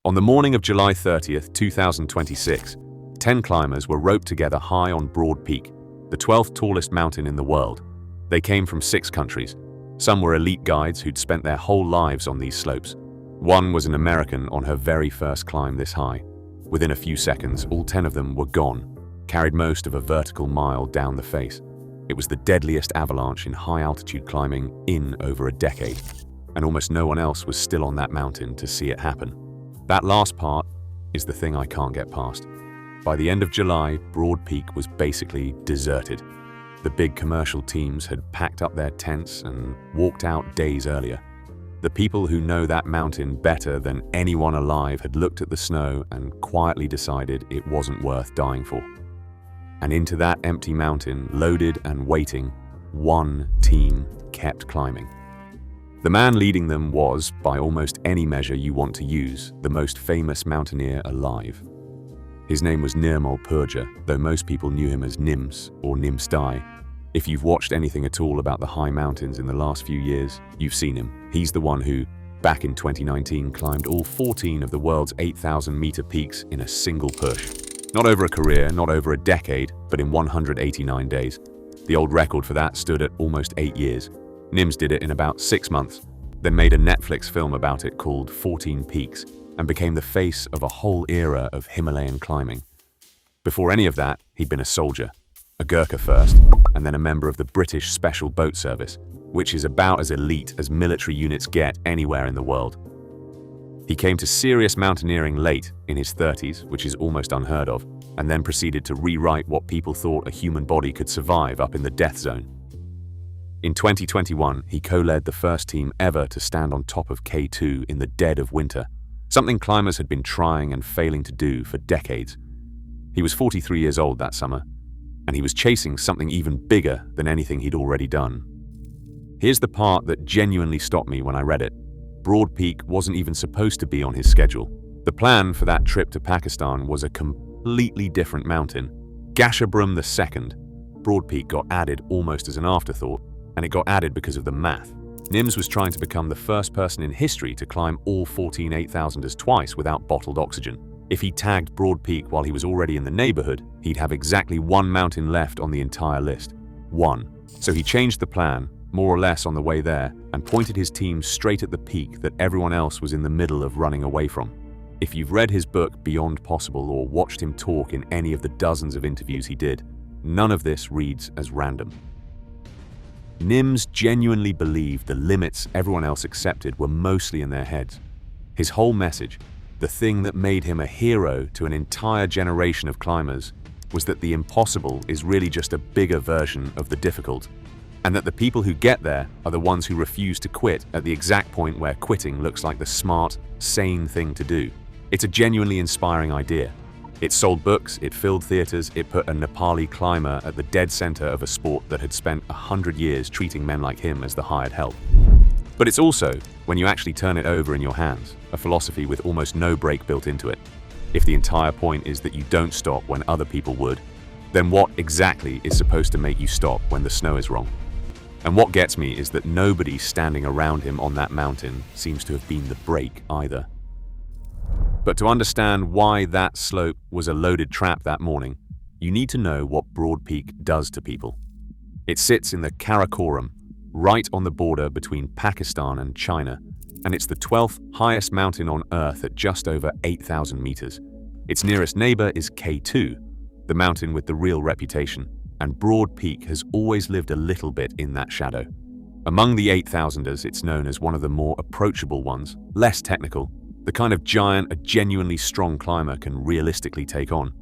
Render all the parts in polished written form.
On the morning of July 30th, 2026, 10 climbers were roped together high on Broad Peak, the 12th tallest mountain in the world. They came from 6 countries. Some were elite guides who'd spent their whole lives on these slopes. One was an American on her very first climb this high. Within a few seconds, all 10 of them were gone, carried most of a vertical mile down the face. It was the deadliest avalanche in high-altitude climbing in over a decade, and almost no one else was still on that mountain to see it happen. That last part is the thing I can't get past. By the end of July, Broad Peak was basically deserted. The big commercial teams had packed up their tents and walked out days earlier. The people who know that mountain better than anyone alive had looked at the snow and quietly decided it wasn't worth dying for. And into that empty mountain, loaded and waiting, one team kept climbing. The man leading them was, by almost any measure you want to use, the most famous mountaineer alive. His name was Nirmal Purja, though most people knew him as Nims or Nimsdai. If you've watched anything at all about the high mountains in the last few years, you've seen him. He's the one who, back in 2019, climbed all 14 of the world's 8,000-meter peaks in a single push. Not over a career, not over a decade, but in 189 days. The old record for that stood at almost 8 years. Nims did it in about 6 months, then made a Netflix film about it called 14 Peaks, and became the face of a whole era of Himalayan climbing. Before any of that, he'd been a soldier, a Gurkha first, and then a member of the British Special Boat Service, which is about as elite as military units get anywhere in the world. He came to serious mountaineering late, in his 30s, which is almost unheard of, and then proceeded to rewrite what people thought a human body could survive up in the death zone. In 2021, he co-led the first team ever to stand on top of K2 in the dead of winter, something climbers had been trying and failing to do for decades. He was 43 years old that summer, and he was chasing something even bigger than anything he'd already done. Here's the part that genuinely stopped me when I read it. Broad Peak wasn't even supposed to be on his schedule. The plan for that trip to Pakistan was a completely different mountain, Gasherbrum II. Broad Peak got added almost as an afterthought, and it got added because of the math. Nims was trying to become the first person in history to climb all 14 8,000ers twice without bottled oxygen. If he tagged Broad Peak while he was already in the neighborhood, he'd have exactly one mountain left on the entire list. One. So he changed the plan, more or less on the way there, and pointed his team straight at the peak that everyone else was in the middle of running away from. If you've read his book Beyond Possible or watched him talk in any of the dozens of interviews he did, none of this reads as random. Nims genuinely believed the limits everyone else accepted were mostly in their heads. His whole message, the thing that made him a hero to an entire generation of climbers, was that the impossible is really just a bigger version of the difficult, and that the people who get there are the ones who refuse to quit at the exact point where quitting looks like the smart, sane thing to do. It's a genuinely inspiring idea. It sold books, it filled theaters, it put a Nepali climber at the dead center of a sport that had spent 100 years treating men like him as the hired help. But it's also, when you actually turn it over in your hands, a philosophy with almost no break built into it. If the entire point is that you don't stop when other people would, then what exactly is supposed to make you stop when the snow is wrong? And what gets me is that nobody standing around him on that mountain seems to have been the break either. But to understand why that slope was a loaded trap that morning, you need to know what Broad Peak does to people. It sits in the Karakoram, right on the border between Pakistan and China, and it's the 12th highest mountain on Earth at just over 8,000 meters. Its nearest neighbor is K2, the mountain with the real reputation, and Broad Peak has always lived a little bit in that shadow. Among the 8,000ers, it's known as one of the more approachable ones, less technical, the kind of giant a genuinely strong climber can realistically take on.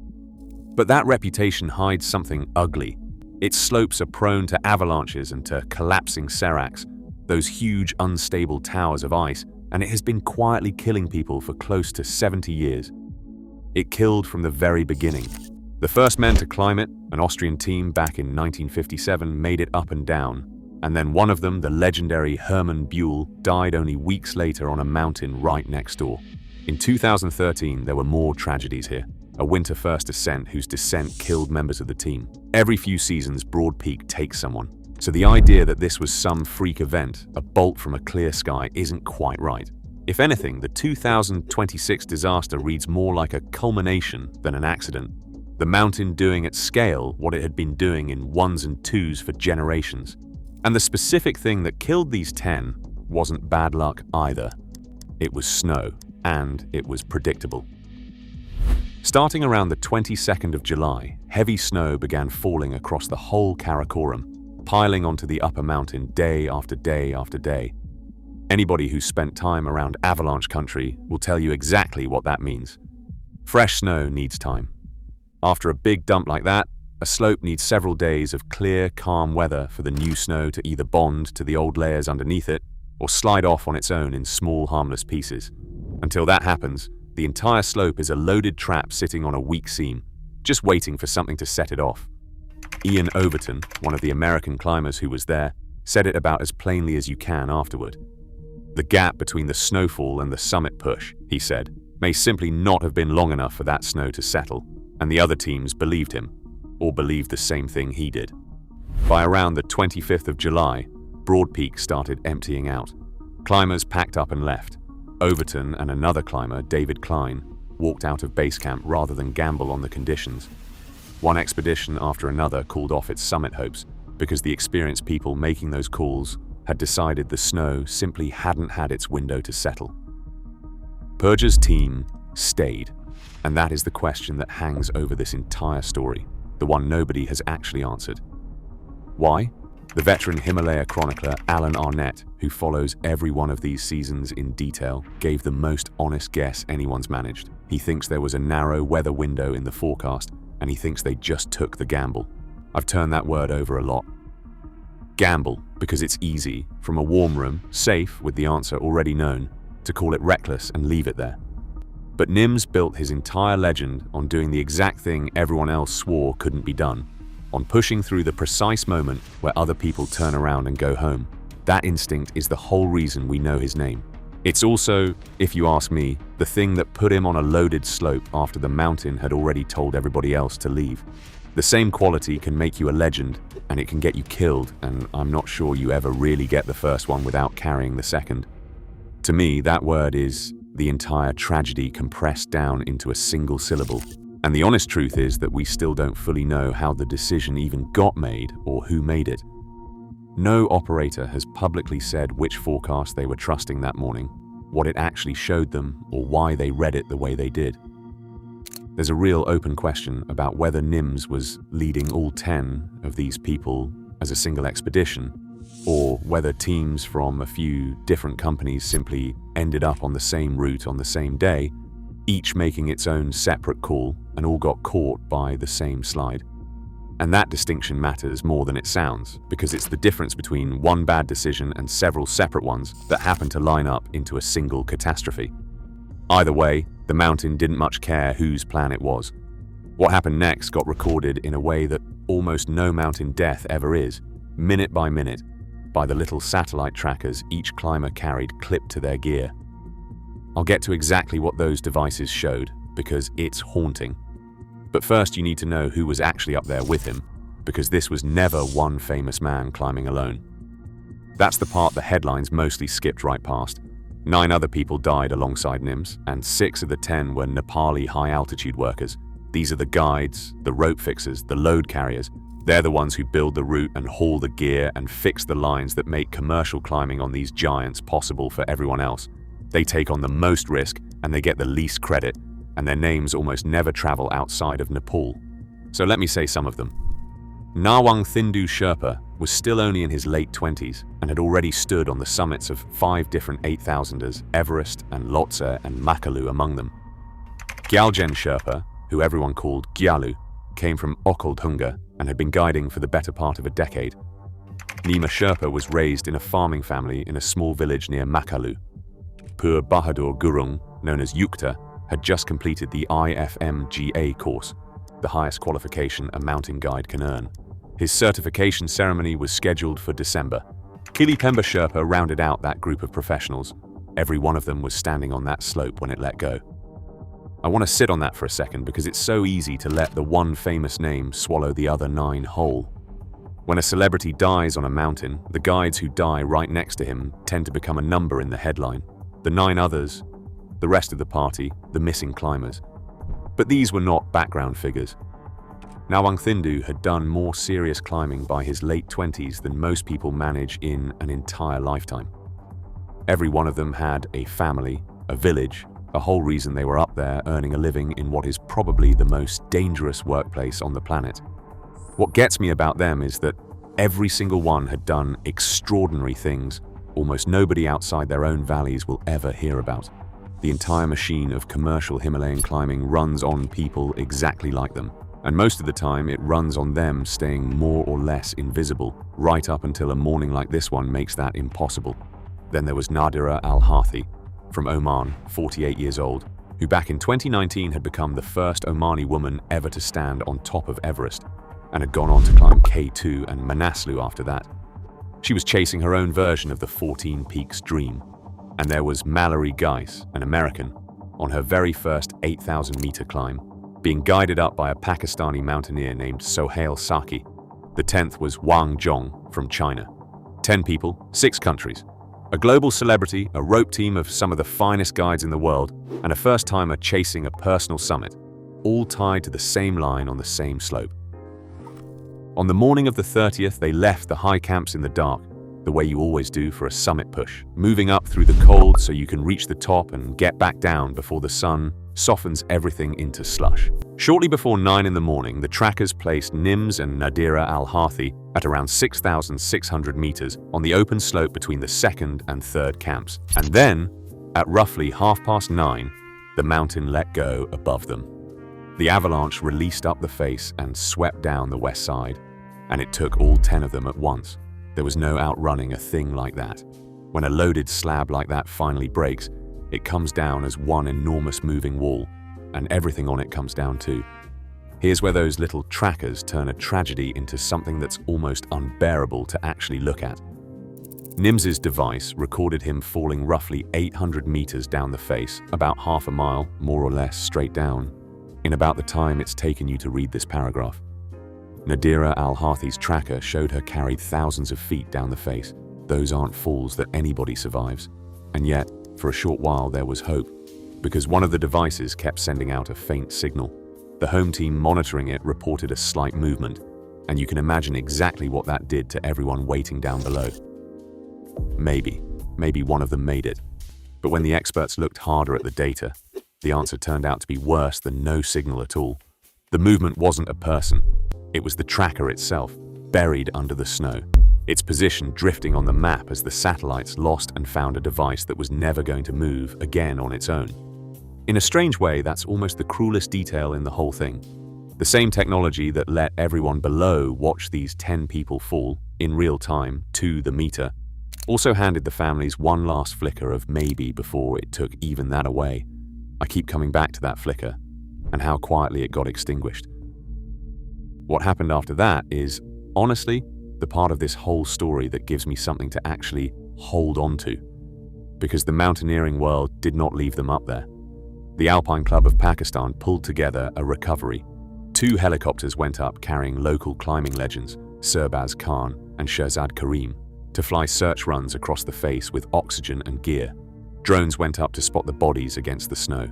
But that reputation hides something ugly. Its slopes are prone to avalanches and to collapsing seracs, those huge unstable towers of ice, and it has been quietly killing people for close to 70 years. It killed from the very beginning. The first men to climb it, an Austrian team back in 1957, made it up and down, and then one of them, the legendary Hermann Buell, died only weeks later on a mountain right next door. In 2013, there were more tragedies here. A winter first ascent whose descent killed members of the team. Every few seasons, Broad Peak takes someone. So the idea that this was some freak event, a bolt from a clear sky, isn't quite right. If anything, the 2026 disaster reads more like a culmination than an accident. The mountain doing at scale what it had been doing in ones and twos for generations. And the specific thing that killed these 10 wasn't bad luck either. It was snow, and it was predictable. Starting around the 22nd of July, heavy snow began falling across the whole Karakoram, piling onto the upper mountain day after day after day. Anybody who's spent time around Avalanche country will tell you exactly what that means. Fresh snow needs time. After a big dump like that, a slope needs several days of clear, calm weather for the new snow to either bond to the old layers underneath it or slide off on its own in small, harmless pieces. Until that happens, the entire slope is a loaded trap sitting on a weak seam, just waiting for something to set it off. Ian Overton, one of the American climbers who was there, said it about as plainly as you can afterward. The gap between the snowfall and the summit push, he said, may simply not have been long enough for that snow to settle, and the other teams believed him, or believed the same thing he did. By around the 25th of July, Broad Peak started emptying out. Climbers packed up and left. Overton and another climber, David Klein, walked out of base camp rather than gamble on the conditions. One expedition after another called off its summit hopes because the experienced people making those calls had decided the snow simply hadn't had its window to settle. Purja's team stayed, and that is the question that hangs over this entire story, the one nobody has actually answered. Why? The veteran Himalaya chronicler Alan Arnett, who follows every one of these seasons in detail, gave the most honest guess anyone's managed. He thinks there was a narrow weather window in the forecast, and he thinks they just took the gamble. I've turned that word over a lot. Gamble, because it's easy, from a warm room, safe with the answer already known, to call it reckless and leave it there. But Nims built his entire legend on doing the exact thing everyone else swore couldn't be done, on pushing through the precise moment where other people turn around and go home. That instinct is the whole reason we know his name. It's also, if you ask me, the thing that put him on a loaded slope after the mountain had already told everybody else to leave. The same quality can make you a legend, and it can get you killed, and I'm not sure you ever really get the first one without carrying the second. To me, that word is the entire tragedy compressed down into a single syllable. And the honest truth is that we still don't fully know how the decision even got made or who made it. No operator has publicly said which forecast they were trusting that morning, what it actually showed them, or why they read it the way they did. There's a real open question about whether Nims was leading all 10 of these people as a single expedition, or whether teams from a few different companies simply ended up on the same route on the same day, each making its own separate call and all got caught by the same slide. And that distinction matters more than it sounds, because it's the difference between one bad decision and several separate ones that happen to line up into a single catastrophe. Either way, the mountain didn't much care whose plan it was. What happened next got recorded in a way that almost no mountain death ever is, minute by minute, by the little satellite trackers each climber carried clipped to their gear. I'll get to exactly what those devices showed, because it's haunting. But first you need to know who was actually up there with him, because this was never one famous man climbing alone. That's the part the headlines mostly skipped right past. 9 other people died alongside Nims, and 6 of the 10 were Nepali high-altitude workers. These are the guides, the rope fixers, the load carriers. They're the ones who build the route and haul the gear and fix the lines that make commercial climbing on these giants possible for everyone else. They take on the most risk, and they get the least credit, and their names almost never travel outside of Nepal. So let me say some of them. Nawang Thindu Sherpa was still only in his late 20s and had already stood on the summits of 5 different 8,000ers, Everest and Lhotse and Makalu among them. Gyalgen Sherpa, who everyone called Gyalu, came from Okhaldhunga and had been guiding for the better part of a decade. Nima Sherpa was raised in a farming family in a small village near Makalu. Pur Bahadur Gurung, known as Yukta, had just completed the IFMGA course, the highest qualification a mountain guide can earn. His certification ceremony was scheduled for December. Kili Pemba Sherpa rounded out that group of professionals. Every one of them was standing on that slope when it let go. I want to sit on that for a second because it's so easy to let the one famous name swallow the other 9 whole. When a celebrity dies on a mountain, the guides who die right next to him tend to become a number in the headline. The 9 others, the rest of the party, the missing climbers. But these were not background figures. Nawang Thindu had done more serious climbing by his late 20s than most people manage in an entire lifetime. Every one of them had a family, a village, a whole reason they were up there earning a living in what is probably the most dangerous workplace on the planet. What gets me about them is that every single one had done extraordinary things almost nobody outside their own valleys will ever hear about. The entire machine of commercial Himalayan climbing runs on people exactly like them, and most of the time it runs on them staying more or less invisible, right up until a morning like this one makes that impossible. Then there was Nadira Al-Hathi from Oman, 48 years old, who back in 2019 had become the first Omani woman ever to stand on top of Everest, and had gone on to climb K2 and Manaslu after that. She was chasing her own version of the 14 Peaks dream. And there was Mallory Geis, an American, on her very first 8,000-meter climb, being guided up by a Pakistani mountaineer named Sohail Saki. The 10th was Wang Zhong from China. 10 people, 6 countries. A global celebrity, a rope team of some of the finest guides in the world, and a first-timer chasing a personal summit, all tied to the same line on the same slope. On the morning of the 30th, they left the high camps in the dark, the way you always do for a summit push, moving up through the cold so you can reach the top and get back down before the sun softens everything into slush. Shortly before 9 in the morning, the trackers placed Nims and Nadira Al-Hathi at around 6,600 meters on the open slope between the 2nd and 3rd camps. And then, at roughly 9:30, the mountain let go above them. The avalanche released up the face and swept down the west side, and it took all 10 of them at once. There was no outrunning a thing like that. When a loaded slab like that finally breaks, it comes down as one enormous moving wall, and everything on it comes down too. Here's where those little trackers turn a tragedy into something that's almost unbearable to actually look at. Nims's device recorded him falling roughly 800 meters down the face, about half a mile, more or less, straight down, in about the time it's taken you to read this paragraph. Nadira Al-Hathi's tracker showed her carried thousands of feet down the face. Those aren't falls that anybody survives. And yet, for a short while there was hope, because one of the devices kept sending out a faint signal. The home team monitoring it reported a slight movement, and you can imagine exactly what that did to everyone waiting down below. Maybe one of them made it. But when the experts looked harder at the data, the answer turned out to be worse than no signal at all. The movement wasn't a person. It was the tracker itself, buried under the snow, its position drifting on the map as the satellites lost and found a device that was never going to move again on its own. In a strange way, that's almost the cruelest detail in the whole thing. The same technology that let everyone below watch these 10 people fall, in real time, to the meter, also handed the families one last flicker of maybe before it took even that away. I keep coming back to that flicker, and how quietly it got extinguished. What happened after that is, honestly, the part of this whole story that gives me something to actually hold on to. Because the mountaineering world did not leave them up there. The Alpine Club of Pakistan pulled together a recovery. 2 helicopters went up carrying local climbing legends, Sirbaz Khan and Sherzad Karim, to fly search runs across the face with oxygen and gear. Drones went up to spot the bodies against the snow.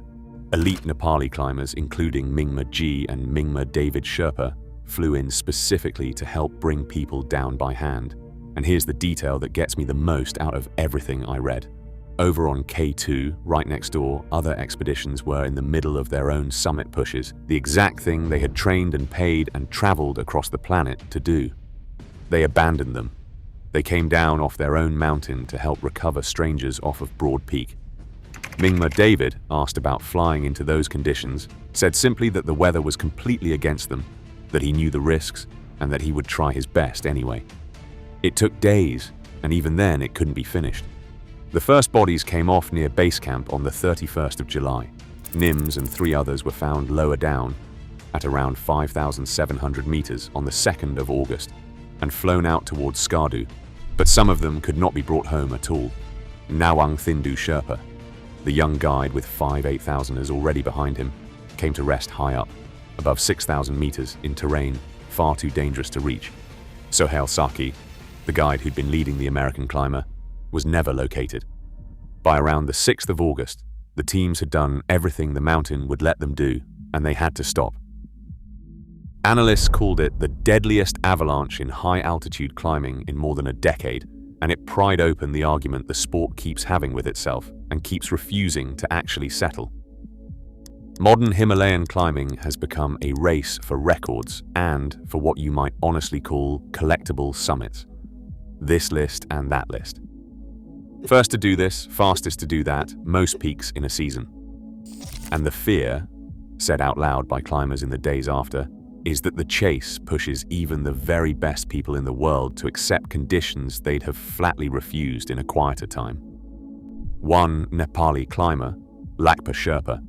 Elite Nepali climbers, including Mingma G and Mingma David Sherpa, flew in specifically to help bring people down by hand. And here's the detail that gets me the most out of everything I read. Over on K2, right next door, other expeditions were in the middle of their own summit pushes, the exact thing they had trained and paid and traveled across the planet to do. They abandoned them. They came down off their own mountain to help recover strangers off of Broad Peak. Mingma David, asked about flying into those conditions, said simply that the weather was completely against them, that he knew the risks, and that he would try his best anyway. It took days, and even then it couldn't be finished. The first bodies came off near base camp on the 31st of July. Nims and 3 others were found lower down, at around 5,700 meters on the 2nd of August, and flown out towards Skardu, but some of them could not be brought home at all. Nawang Thindu Sherpa, the young guide with 5 8,000ers already behind him, came to rest high up, above 6,000 meters in terrain far too dangerous to reach. Sohail Saki, the guide who'd been leading the American climber, was never located. By around the 6th of August, the teams had done everything the mountain would let them do, and they had to stop. Analysts called it the deadliest avalanche in high-altitude climbing in more than a decade, and it pried open the argument the sport keeps having with itself and keeps refusing to actually settle. Modern Himalayan climbing has become a race for records and for what you might honestly call collectible summits. This list and that list. First to do this, fastest to do that, most peaks in a season. And the fear, said out loud by climbers in the days after, is that the chase pushes even the very best people in the world to accept conditions they'd have flatly refused in a quieter time. One Nepali climber, Lakpa Sherpa,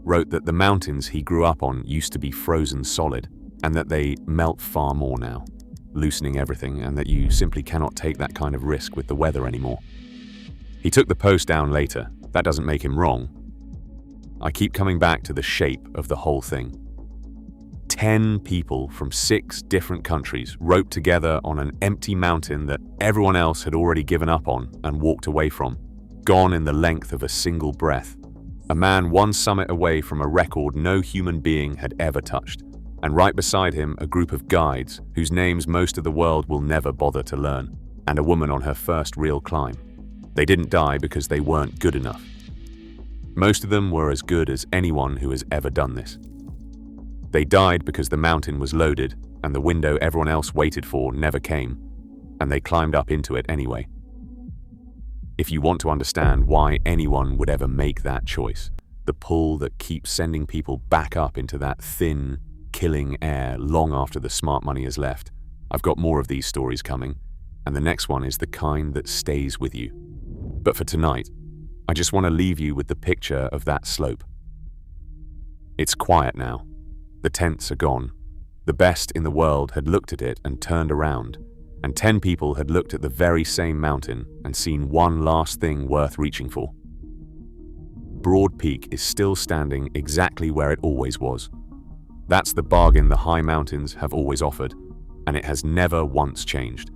wrote that the mountains he grew up on used to be frozen solid, and that they melt far more now, loosening everything, and that you simply cannot take that kind of risk with the weather anymore. He took the post down later. That doesn't make him wrong. I keep coming back to the shape of the whole thing. 10 people from 6 different countries roped together on an empty mountain that everyone else had already given up on and walked away from, gone in the length of a single breath. A man one summit away from a record no human being had ever touched, and right beside him a group of guides whose names most of the world will never bother to learn, and a woman on her first real climb. They didn't die because they weren't good enough. Most of them were as good as anyone who has ever done this. They died because the mountain was loaded and the window everyone else waited for never came, and they climbed up into it anyway. If you want to understand why anyone would ever make that choice, the pull that keeps sending people back up into that thin, killing air long after the smart money has left, I've got more of these stories coming, and the next one is the kind that stays with you. But for tonight, I just want to leave you with the picture of that slope. It's quiet now. The tents are gone. The best in the world had looked at it and turned around, and 10 people had looked at the very same mountain and seen one last thing worth reaching for. Broad Peak is still standing exactly where it always was. That's the bargain the high mountains have always offered, and it has never once changed.